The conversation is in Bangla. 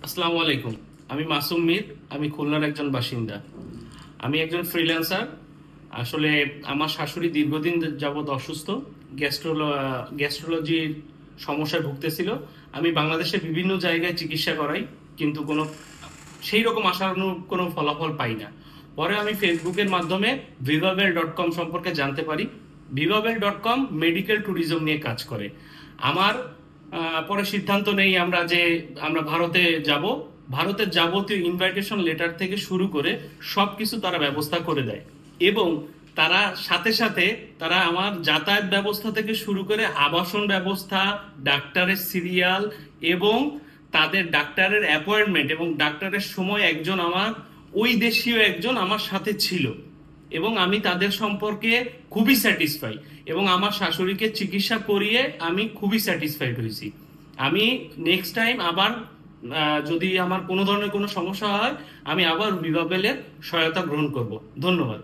আসসালামু আলাইকুম। আমি মাসুম মির। আমি খুলনার একজন বাসিন্দা। আমি একজন ফ্রিল্যান্সার। আসলে আমার শাশুড়ি দীর্ঘদিন যাবৎ অসুস্থ, গ্যাস্ট্রোলজির সমস্যায় ভুগতেছিল। আমি বাংলাদেশে বিভিন্ন জায়গায় চিকিৎসা করাই, কিন্তু সেই রকম আশানুরূপ কোনো ফলাফল পাই না। পরে আমি ফেসবুকের মাধ্যমে vivavel.com সম্পর্কে জানতে পারি। vivavel.com মেডিকেল ট্যুরিজম নিয়ে কাজ করে। আমার পরে সিদ্ধান্ত নেই আমরা ভারতে যাব। ভারতের যাবতীয় ইনভাইটেশন লেটার থেকে শুরু করে সবকিছু তারা ব্যবস্থা করে দেয়, এবং তারা সাথে সাথে তারা আমার যাতায়াত ব্যবস্থা থেকে শুরু করে আবাসন ব্যবস্থা, ডাক্তারের সিরিয়াল এবং তাদের ডাক্তারের অ্যাপয়েন্টমেন্ট এবং ডাক্তারের সময় ওই দেশীয় একজন আমার সাথে ছিল, এবং আমি তাদের সম্পর্কে খুবই স্যাটিসফাই, এবং আমার শাশুড়িকে চিকিৎসা করিয়ে আমি খুবই স্যাটিসফাইড হয়েছি। আমি নেক্সট টাইম আবার যদি আমার কোনো ধরনের কোনো সমস্যা হয়, আমি আবার ভিভাবেলের সহায়তা গ্রহণ করব। ধন্যবাদ।